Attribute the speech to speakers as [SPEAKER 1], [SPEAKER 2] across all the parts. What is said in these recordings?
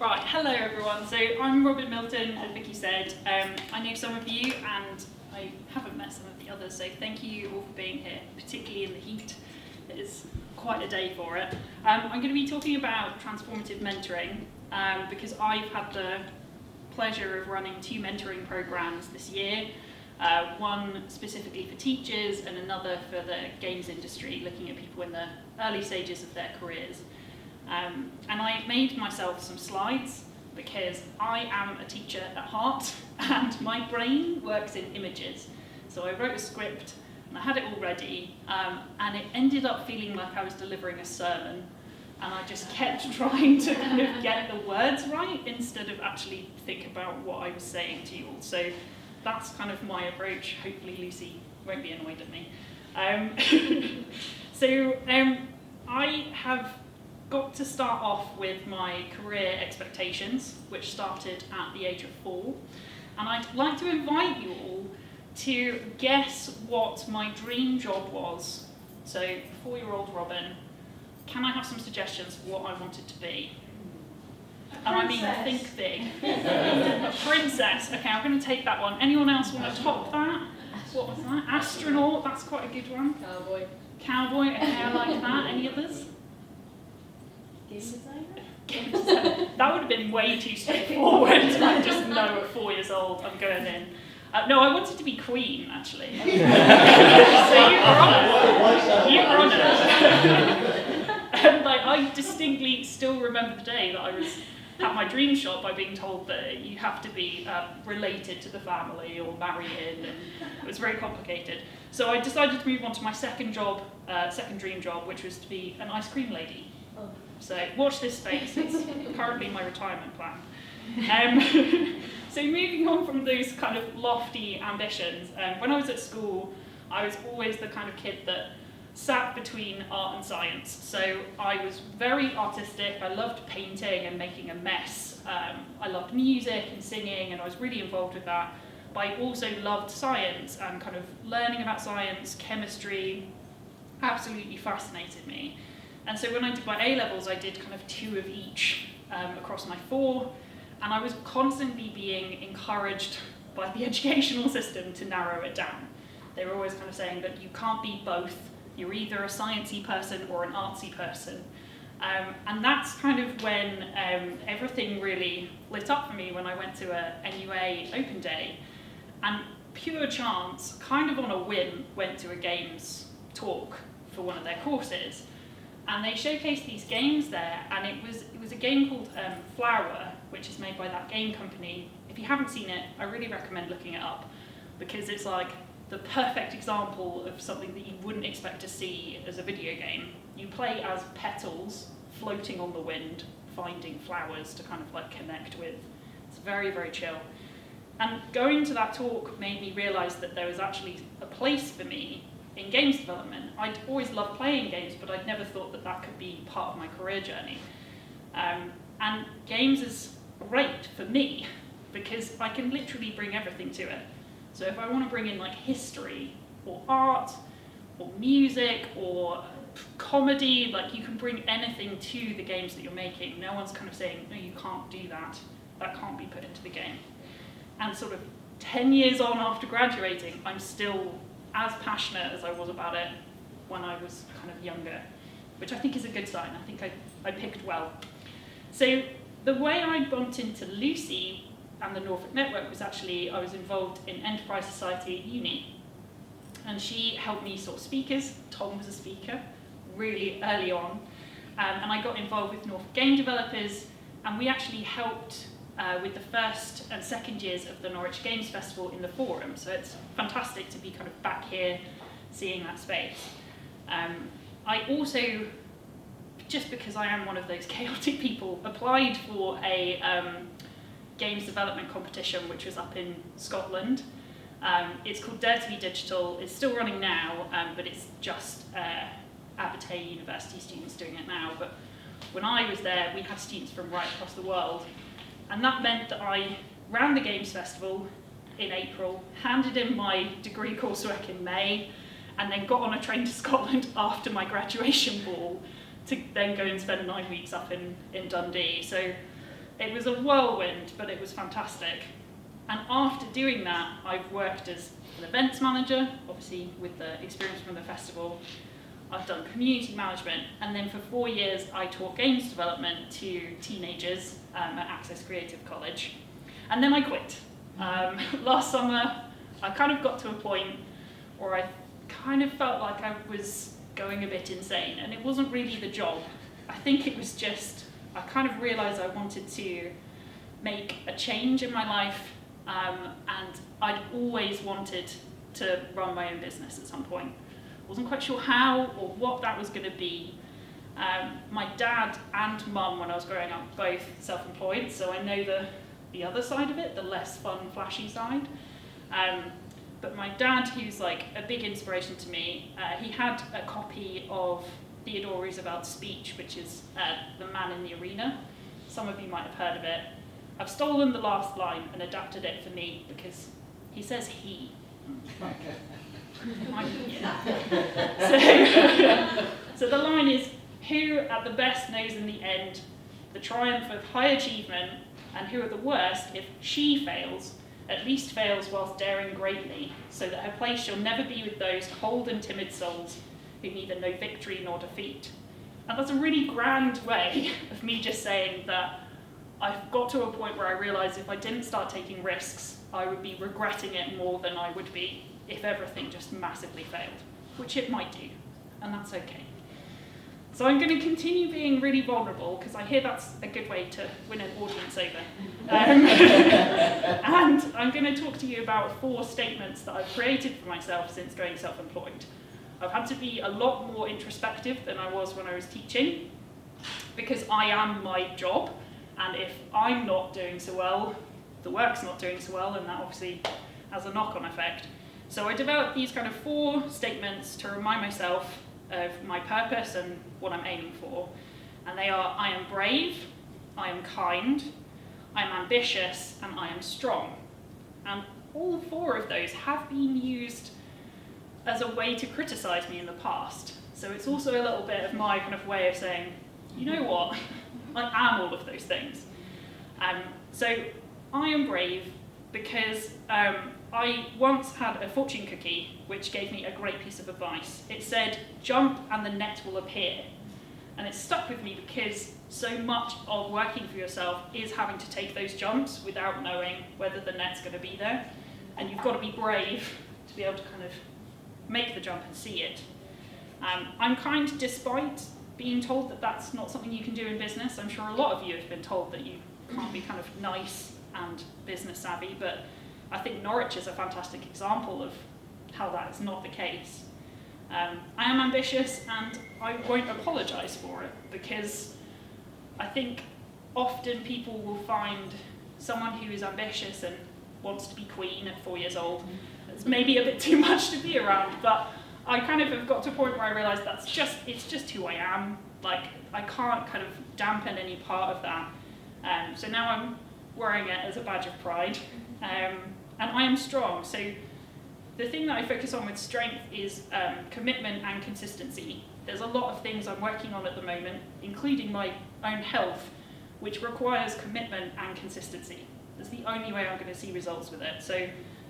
[SPEAKER 1] Right, hello everyone. So I'm Robin Milton, as Vicky said. I know some of you and I haven't met some of the others, so thank you all for being here, particularly in the heat. It is quite a day for it. I'm going to be talking about transformative mentoring because I've had the pleasure of running 2 mentoring programs this year, one specifically for teachers and another for the games industry, looking at people in the early stages of their careers. And I made myself some slides because I am a teacher at heart and my brain works in images. So I wrote a script and I had it all ready and it ended up feeling like I was delivering a sermon, and I just kept trying to kind of get the words right instead of actually think about what I was saying to you all. So that's kind of my approach. Hopefully Lucy won't be annoyed at me. I have got to start off with my career expectations, which started at the age of 4. And I'd like to invite you all to guess what my dream job was. So, 4-year-old Robin, can I have some suggestions for what I wanted to be? And I mean, think big. A princess. Okay, I'm going to take that one. Anyone else want to top that? What was that? Astronaut. That's quite a good one.
[SPEAKER 2] Cowboy.
[SPEAKER 1] Cowboy. Okay, I like that. Any others?
[SPEAKER 2] Game designer?
[SPEAKER 1] That would have been way too straightforward. I just know at 4 years old I'm going in. No, I wanted to be queen, actually. So you were on it. And I distinctly still remember the day that I was at my dream shop by being told that you have to be related to the family or marry in, and it was very complicated. So I decided to move on to my second dream job, which was to be an ice cream lady.
[SPEAKER 2] Oh.
[SPEAKER 1] So watch this space, it's currently my retirement plan. So moving on from those kind of lofty ambitions, when I was at school, I was always the kind of kid that sat between art and science. So I was very artistic, I loved painting and making a mess. I loved music and singing, and I was really involved with that. But I also loved science and kind of learning about science, chemistry, absolutely fascinated me. And so when I did my A-levels, I did kind of 2 of each across my 4, and I was constantly being encouraged by the educational system to narrow it down. They were always kind of saying that you can't be both, you're either a sciencey person or an artsy person. And that's kind of when everything really lit up for me when I went to a NUA open day, and pure chance, kind of on a whim, went to a games talk for one of their courses. And they showcased these games there, and it was a game called Flower, which is made by that game company. If you haven't seen it, I really recommend looking it up, because it's like the perfect example of something that you wouldn't expect to see as a video game. You play as petals floating on the wind, finding flowers to kind of like connect with. It's very, very chill. And going to that talk made me realise that there was actually a place for me in games development. I'd always loved playing games, but I'd never thought that that could be part of my career journey. And games is great for me because I can literally bring everything to it. So if I want to bring in like history or art or music or comedy, like you can bring anything to the games that you're making. No one's kind of saying, no, you can't do that. That can't be put into the game. And sort of 10 years on after graduating, I'm still as passionate as I was about it when I was kind of younger, which I think is a good sign. I think I picked well. So the way I bumped into Lucy and the Norfolk Network was actually, I was involved in Enterprise Society at uni, and she helped me sort speakers. Tom was a speaker really early on, and I got involved with Norfolk game developers, and we actually helped with the first and second years of the Norwich Games Festival in the Forum. So it's fantastic to be kind of back here seeing that space. I also, just because I am one of those chaotic people, applied for a games development competition which was up in Scotland. It's called Dare to be Digital. It's still running now, but it's just Abertay University students doing it now. But when I was there, we had students from right across the world. And that meant that I ran the Games Festival in April, handed in my degree coursework in May, and then got on a train to Scotland after my graduation ball to then go and spend 9 weeks up in Dundee. So it was a whirlwind, but it was fantastic. And after doing that, I've worked as an events manager, obviously with the experience from the festival. I've done community management, and then for 4 years I taught games development to teenagers at Access Creative College. And then I quit. Last summer, I kind of got to a point where I kind of felt like I was going a bit insane, and it wasn't really the job. I think it was just, I kind of realised I wanted to make a change in my life, and I'd always wanted to run my own business at some point. Wasn't quite sure how or what that was going to be. My dad and mum, when I was growing up, both self-employed, so I know the other side of it, the less fun, flashy side. But my dad, who's like a big inspiration to me, he had a copy of Theodore Roosevelt's speech, which is The Man in the Arena. Some of you might have heard of it. I've stolen the last line and adapted it for me because he says he. So the line is, who at the best knows in the end the triumph of high achievement, and who at the worst, if she fails, at least fails whilst daring greatly, so that her place shall never be with those cold and timid souls who neither know victory nor defeat. And that's a really grand way of me just saying that I've got to a point where I realised if I didn't start taking risks, I would be regretting it more than I would be if everything just massively failed, which it might do, and that's okay. So I'm going to continue being really vulnerable, because I hear that's a good way to win an audience over. And I'm going to talk to you about 4 statements that I've created for myself since going self-employed. I've had to be a lot more introspective than I was when I was teaching, because I am my job, and if I'm not doing so well, the work's not doing so well, and that obviously has a knock-on effect. So I developed these kind of 4 statements to remind myself of my purpose and what I'm aiming for. And they are, I am brave, I am kind, I am ambitious, and I am strong. And all 4 of those have been used as a way to criticise me in the past. So it's also a little bit of my kind of way of saying, you know what, I am all of those things. So I am brave because I once had a fortune cookie which gave me a great piece of advice. It said, jump and the net will appear. And it stuck with me because so much of working for yourself is having to take those jumps without knowing whether the net's going to be there. And you've got to be brave to be able to kind of make the jump and see it. I'm kind despite being told that that's not something you can do in business. I'm sure a lot of you have been told that you can't be kind of nice and business savvy, but I think Norwich is a fantastic example of how that is not the case. I am ambitious, and I won't apologise for it, because I think often people will find someone who is ambitious and wants to be queen at 4 years old. It's maybe a bit too much to be around, but I kind of have got to a point where I realise it's just who I am. Like, I can't kind of dampen any part of that. So now I'm wearing it as a badge of pride. And I am strong. So the thing that I focus on with strength is commitment and consistency. There's a lot of things I'm working on at the moment, including my own health, which requires commitment and consistency. That's the only way I'm going to see results with it. So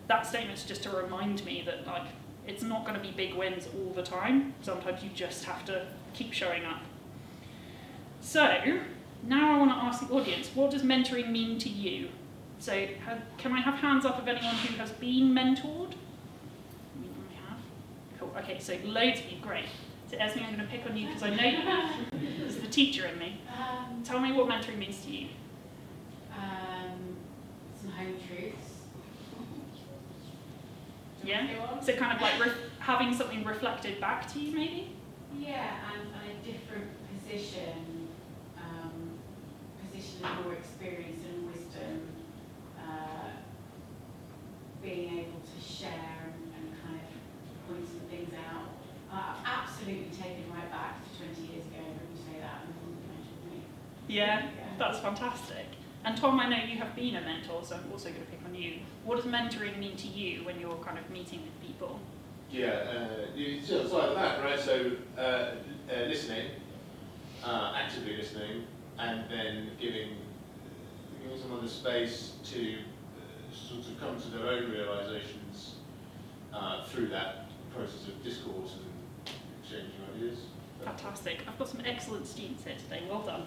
[SPEAKER 1] that statement's just to remind me that, like, it's not going to be big wins all the time. Sometimes you just have to keep showing up. So now I want to ask the audience, what does mentoring mean to you? So can I have hands up of anyone who has been mentored? I have. Cool. Okay, so loads of you. Great. So Esme, I'm going to pick on you because I know you. There's the teacher in me. Tell me what mentoring means to you.
[SPEAKER 2] Some home truths.
[SPEAKER 1] Yeah? So kind of like having something reflected back to you, maybe?
[SPEAKER 2] Yeah, and a different position of more experience and wisdom, being able to share and kind of point some things out. Absolutely taken right back to 20 years ago when you say that, and you mentioned me.
[SPEAKER 1] Yeah, that's fantastic. And Tom, I know you have been a mentor, so I'm also going to pick on you. What does mentoring mean to you when you're kind of meeting with people?
[SPEAKER 3] Yeah, it's like that, right? So listening, actively listening, and then giving space to sort of come to their own realizations through that process of discourse and exchanging ideas.
[SPEAKER 1] Fantastic. I've got some excellent students here today. Well done.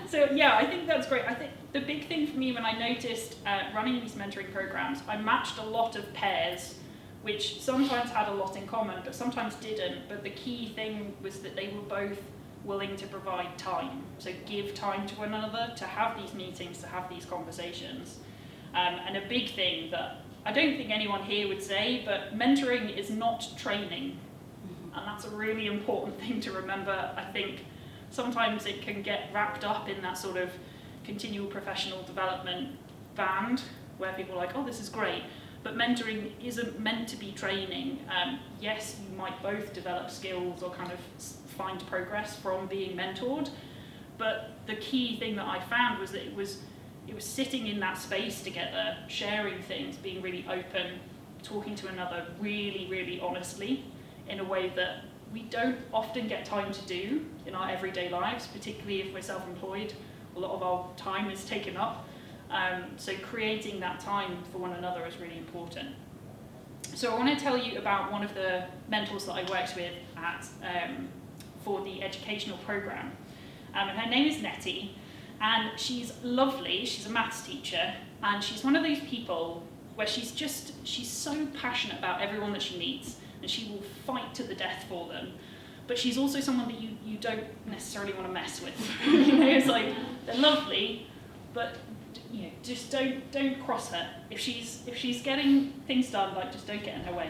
[SPEAKER 1] So yeah, I think that's great. I think the big thing for me when I noticed running these mentoring programs, I matched a lot of pairs, which sometimes had a lot in common, but sometimes didn't. But the key thing was that they were both willing to provide time, so give time to one another, to have these meetings, to have these conversations. And a big thing that I don't think anyone here would say, but mentoring is not training. And that's a really important thing to remember. I think sometimes it can get wrapped up in that sort of continual professional development band, where people are like, oh, this is great. But mentoring isn't meant to be training. Yes, you might both develop skills or kind of find progress from being mentored. But the key thing that I found was that it was sitting in that space together, sharing things, being really open, talking to another really, really honestly, in a way that we don't often get time to do in our everyday lives, particularly if we're self-employed. A lot of our time is taken up. So creating that time for one another is really important. So I want to tell you about one of the mentors that I worked with for the educational program. And her name is Nettie, and she's lovely. She's a maths teacher, and she's one of those people where she's so passionate about everyone that she meets, and she will fight to the death for them. But she's also someone that you don't necessarily want to mess with. It's like, they're lovely, but just don't cross her. If she's getting things done, like, just don't get in her way.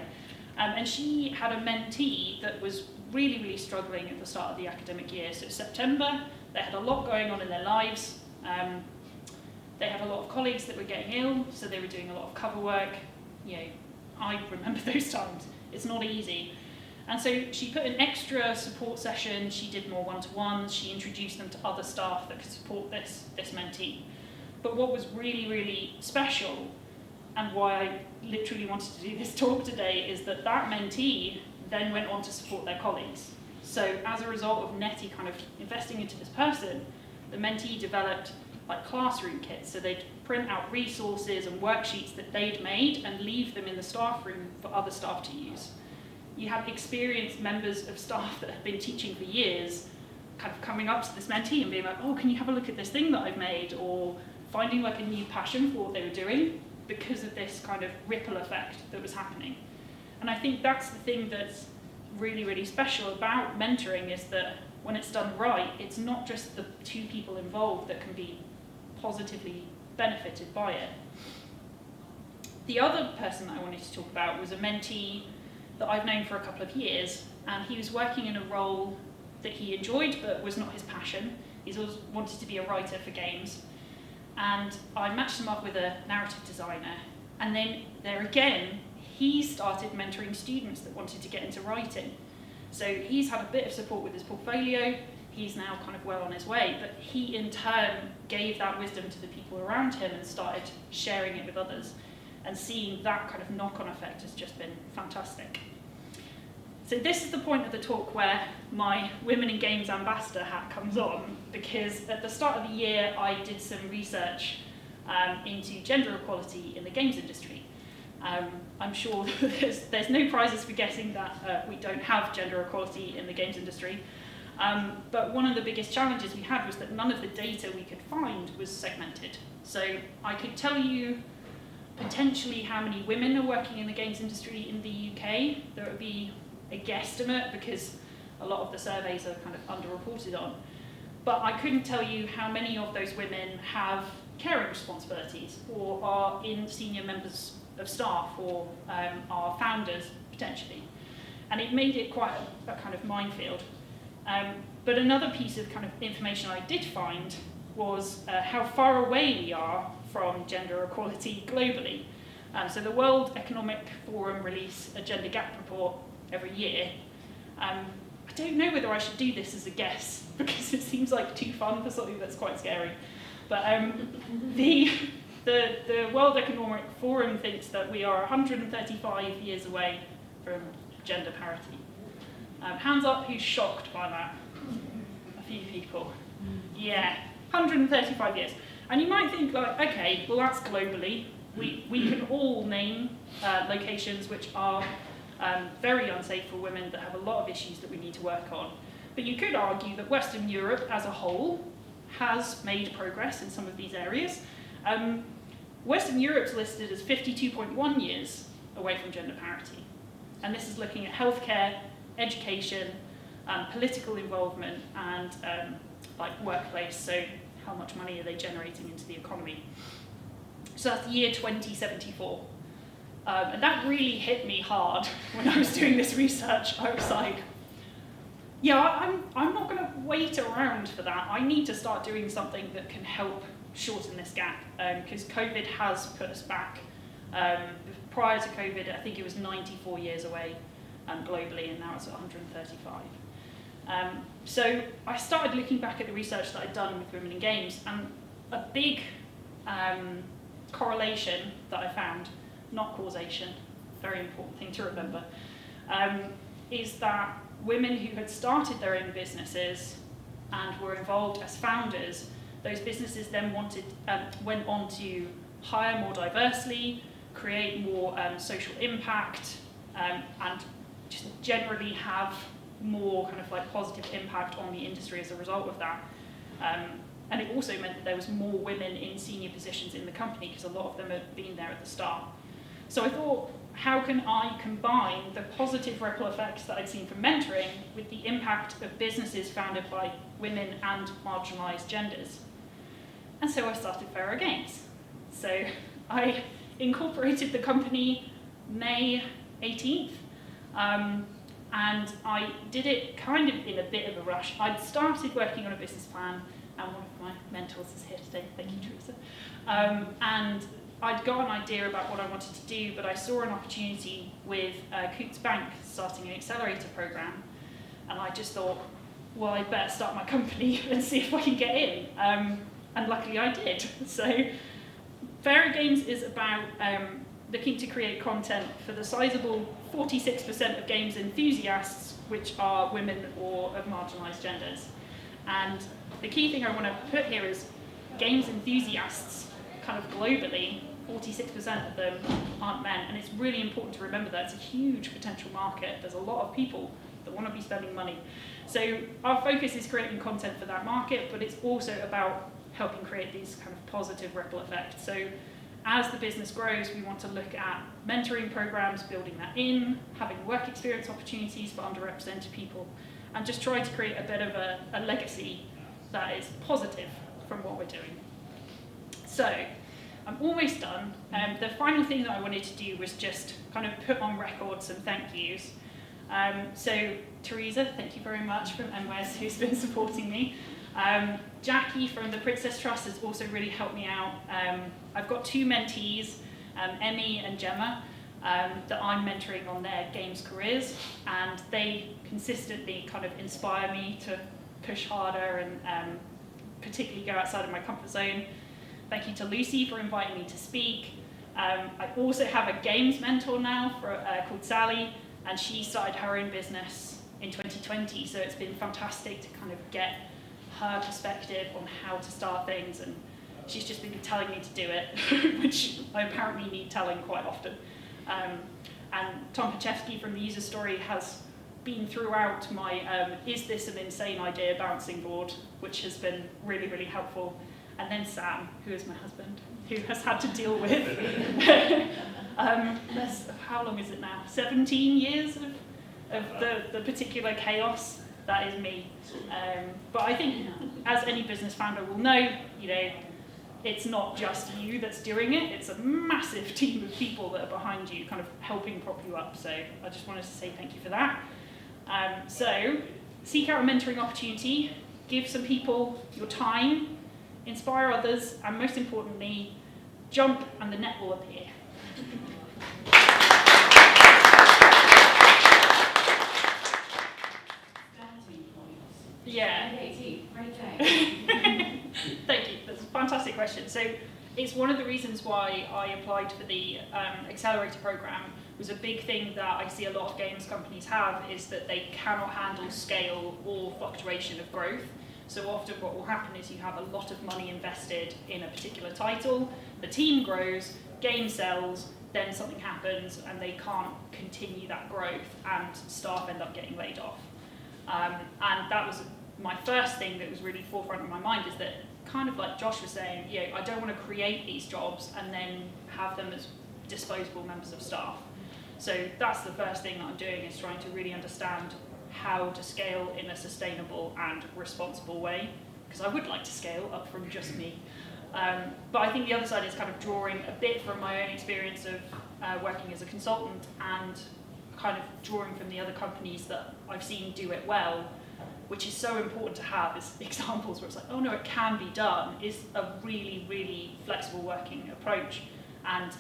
[SPEAKER 1] And she had a mentee that was really, really struggling at the start of the academic year. So September, they had a lot going on in their lives. They had a lot of colleagues that were getting ill, so they were doing a lot of cover work. I remember those times. It's not easy. And so she put an extra support session, she did more one-to-ones, she introduced them to other staff that could support this mentee. But what was really, really special, and why I literally wanted to do this talk today, is that mentee then went on to support their colleagues. So as a result of Nettie kind of investing into this person, the mentee developed like classroom kits. So they'd print out resources and worksheets that they'd made and leave them in the staff room for other staff to use. You have experienced members of staff that have been teaching for years kind of coming up to this mentee and being like, oh, can you have a look at this thing that I've made? Or finding like a new passion for what they were doing because of this kind of ripple effect that was happening. And I think that's the thing that's really, really special about mentoring, is that when it's done right, it's not just the two people involved that can be positively benefited by it. The other person that I wanted to talk about was a mentee that I've known for a couple of years, and he was working in a role that he enjoyed but was not his passion. He's always wanted to be a writer for games. And I matched him up with a narrative designer, and then there again, he started mentoring students that wanted to get into writing. So he's had a bit of support with his portfolio, he's now kind of well on his way, but he in turn gave that wisdom to the people around him and started sharing it with others. And seeing that kind of knock-on effect has just been fantastic. So this is the point of the talk where my Women in Games ambassador hat comes on, because at the start of the year I did some research into gender equality in the games industry. I'm sure there's no prizes for guessing that we don't have gender equality in the games industry. But one of the biggest challenges we had was that none of the data we could find was segmented. So I could tell you potentially how many women are working in the games industry in the UK. There would be a guesstimate because a lot of the surveys are kind of underreported on. But I couldn't tell you how many of those women have caring responsibilities or are in senior members of staff or are founders potentially. And it made it quite a kind of minefield. But another piece of kind of information I did find was how far away we are from gender equality globally. So the World Economic Forum release a gender gap report every year. I don't know whether I should do this as a guess because it seems like too fun for something that's quite scary. But the World Economic Forum thinks that we are 135 years away from gender parity. Hands up who's shocked by that? A few people. Yeah, 135 years. And you might think like, okay, well that's globally. We can all name locations which are very unsafe for women, that have a lot of issues that we need to work on. But you could argue that Western Europe as a whole has made progress in some of these areas. Western Europe's listed as 52.1 years away from gender parity. And this is looking at healthcare, education, political involvement, and like workplace, so how much money are they generating into the economy. So that's the year 2074. And that really hit me hard when I was doing this research. I was like, yeah, I'm not going to wait around for that. I need to start doing something that can help shorten this gap, because COVID has put us back. Prior to COVID, I think it was 94 years away globally, and now it's at 135. So I started looking back at the research that I'd done with women in games, and a big correlation that I found, not causation, very important thing to remember, is that women who had started their own businesses and were involved as founders, those businesses then went on to hire more diversely, create more social impact, and just generally have more kind of like positive impact on the industry as a result of that. And it also meant that there was more women in senior positions in the company, because a lot of them had been there at the start. So I thought, how can I combine the positive ripple effects that I'd seen from mentoring with the impact of businesses founded by women and marginalised genders? And so I started Pharaoh Games. So I incorporated the company May 18th, and I did it kind of in a bit of a rush. I'd started working on a business plan, and one of my mentors is here today, thank you, Teresa. And I'd got an idea about what I wanted to do, but I saw an opportunity with Coutts Bank starting an accelerator program, and I just thought, well, I'd better start my company and see if I can get in. And luckily I did. So Pharaoh Games is about looking to create content for the sizable 46% of games enthusiasts, which are women or of marginalised genders. And the key thing I want to put here is games enthusiasts, kind of globally, 46% of them aren't men, and it's really important to remember that it's a huge potential market. There's a lot of people that want to be spending money. So our focus is creating content for that market, but it's also about helping create these kind of positive ripple effects. So as the business grows, we want to look at mentoring programs, building that in, having work experience opportunities for underrepresented people, and just try to create a bit of a legacy that is positive from what we're doing. So I'm almost done. The final thing that I wanted to do was just kind of put on record some thank yous. So Teresa, thank you very much, from NWES, who's been supporting me. Jackie from the Princess Trust has also really helped me out. I've got two mentees, Emmy and Gemma, that I'm mentoring on their games careers, and they consistently kind of inspire me to push harder and particularly go outside of my comfort zone. Thank you to Lucy for inviting me to speak. I also have a games mentor now called Sally, and she started her own business in 2020, so it's been fantastic to kind of get her perspective on how to start things, and she's just been telling me to do it, which I apparently need telling quite often. And Tom Pachewski from the User Story has been throughout my is this an insane idea bouncing board, which has been really, really helpful. And then Sam, who is my husband, who has had to deal with, how long is it now? 17 years of the particular chaos. That is me. But I think, as any business founder will know, it's not just you that's doing it. It's a massive team of people that are behind you, kind of helping prop you up. So I just wanted to say thank you for that. So seek out a mentoring opportunity, give some people your time, inspire others, and most importantly, jump and the net will appear. Yeah.
[SPEAKER 2] Great day.
[SPEAKER 1] Thank you. That's a fantastic question. So it's one of the reasons why I applied for the accelerator program. Was a big thing that I see a lot of games companies have, is that they cannot handle scale or fluctuation of growth. So often what will happen is you have a lot of money invested in a particular title, the team grows, game sells, then something happens and they can't continue that growth and staff end up getting laid off. And that was my first thing that was really forefront in my mind, is that kind of like Josh was saying, I don't want to create these jobs and then have them as disposable members of staff. So that's the first thing that I'm doing, is trying to really understand how to scale in a sustainable and responsible way, because I would like to scale up from just me. But I think the other side is kind of drawing a bit from my own experience of working as a consultant, and kind of drawing from the other companies that I've seen do it well, which is so important to have as examples where it's like, oh no, it can be done, is a really, really flexible working approach, and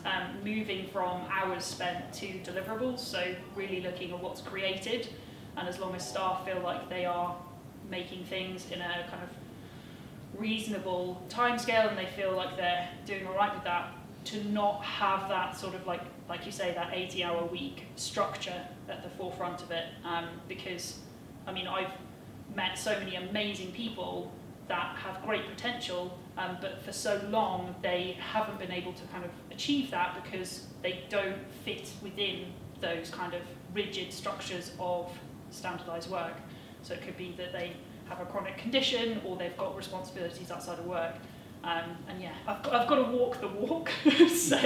[SPEAKER 1] moving from hours spent to deliverables. So really looking at what's created, and as long as staff feel like they are making things in a kind of reasonable timescale and they feel like they're doing all right with that, to not have that sort of like you say, that 80-hour week structure at the forefront of it. Because, I mean, I've met so many amazing people that have great potential, but for so long they haven't been able to kind of achieve that because they don't fit within those kind of rigid structures of standardised work. So it could be that they have a chronic condition, or they've got responsibilities outside of work. And yeah, I've got to walk the walk. So,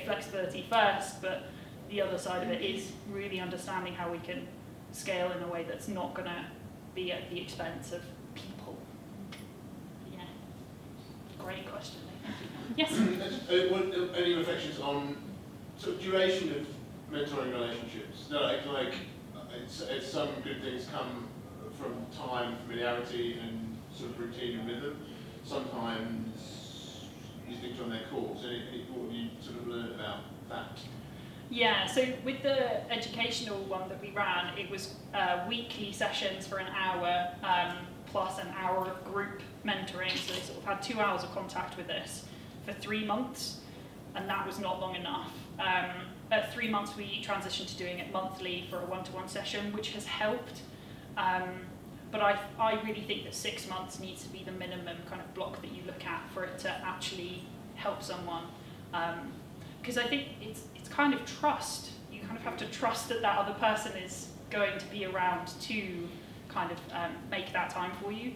[SPEAKER 1] flexibility first, but the other side of it is really understanding how we can scale in a way that's not going to be at the expense of people. Yeah, great question. Yes?
[SPEAKER 3] Any reflections on sort of duration of mentoring relationships? It's some good things come from time, familiarity, and sort of routine and rhythm. Sometimes you stick to on their course. What have you sort of learned about that?
[SPEAKER 1] Yeah, so with the educational one that we ran, it was weekly sessions for an hour, plus an hour of group mentoring. So they sort of had 2 hours of contact with us for 3 months, and that was not long enough. At 3 months, we transitioned to doing it monthly for a one-to-one session, which has helped. But I really think that 6 months needs to be the minimum kind of block that you look at for it to actually help someone. Because I think it's kind of trust. You kind of have to trust that that other person is going to be around to kind of make that time for you.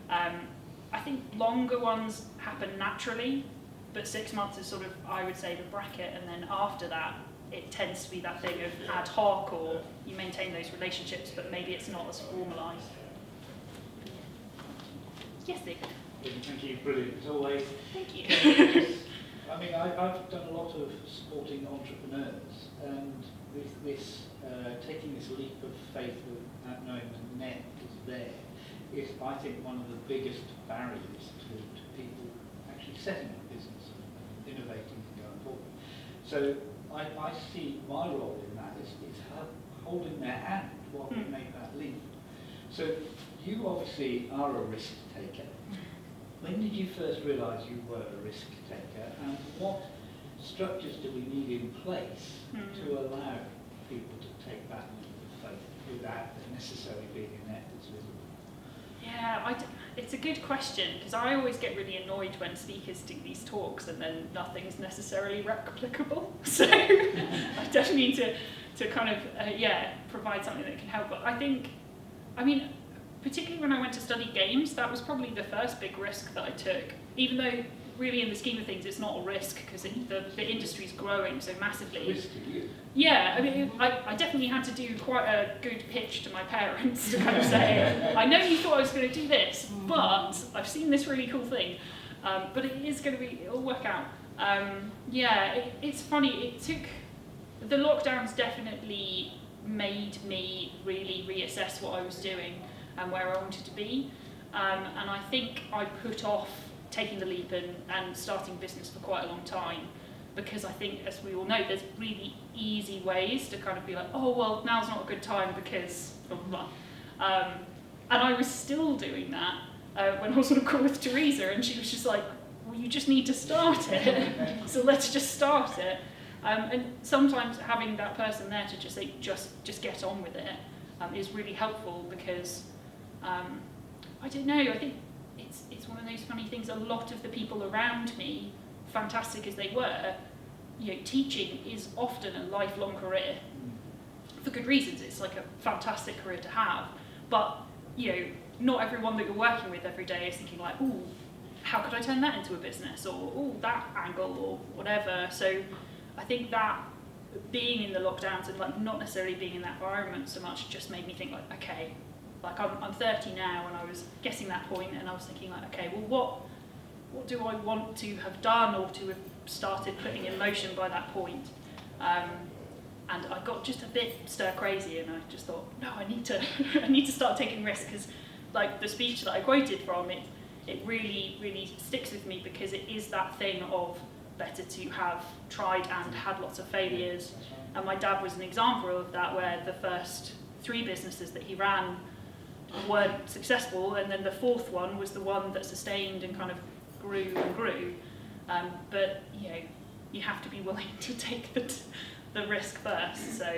[SPEAKER 1] I think longer ones happen naturally, but 6 months is sort of, I would say, the bracket, and then after that, it tends to be that thing of ad hoc, or you maintain those relationships, but maybe it's not as formalised. Yes, Nick.
[SPEAKER 4] Thank you, brilliant as always.
[SPEAKER 1] Thank you.
[SPEAKER 4] I mean, I've done a lot of supporting entrepreneurs, and with this, taking this leap of faith without knowing the net is there, is, I think, one of the biggest barriers to people actually setting up business and innovating and going forward. So I see my role in that is holding their hand while they make that leap. So you obviously are a risk taker. When did you first realise you were a risk taker, and what structures do we need in place to allow people to take that leap of faith without necessarily being a net that's visible?
[SPEAKER 1] Yeah, it's a good question, because I always get really annoyed when speakers do these talks and then nothing's necessarily replicable. So I definitely need to kind of, provide something that can help. But I mean, particularly when I went to study games, that was probably the first big risk that I took, even though really in the scheme of things it's not a risk, because the industry's growing so massively.
[SPEAKER 4] Risk to you.
[SPEAKER 1] Yeah, I mean, I definitely had to do quite a good pitch to my parents to kind of say, I know you thought I was going to do this, but I've seen this really cool thing, but it'll work out. It's funny, the lockdowns definitely made me really reassess what I was doing and where I wanted to be, and I think I put off taking the leap and starting business for quite a long time, because I think, as we all know, there's really easy ways to kind of be like, oh, well, now's not a good time because blah, blah, blah. And I was still doing that when I was on a call with Teresa, and she was just like, well, you just need to start it, so let's just start it. And sometimes having that person there to just say, just get on with it, is really helpful, because I don't know, I think it's one of those funny things. A lot of the people around me, fantastic as they were, teaching is often a lifelong career. For good reasons, it's like a fantastic career to have. But, not everyone that you're working with every day is thinking like, ooh, how could I turn that into a business? Or, ooh, that angle, or whatever. So I think that being in the lockdowns and like not necessarily being in that environment so much just made me think like, okay, like I'm 30 now, and I was getting that point, and I was thinking like, okay, well what do I want to have done or to have started putting in motion by that point? And I got just a bit stir crazy, and I just thought, no, I need to start taking risks, because like the speech that I quoted from it really, really sticks with me, because it is that thing of better to have tried and had lots of failures. And my dad was an example of that, where the first 3 businesses that he ran weren't successful, and then the 4th one was the one that sustained and kind of grew and grew. But you have to be willing to take the risk first. So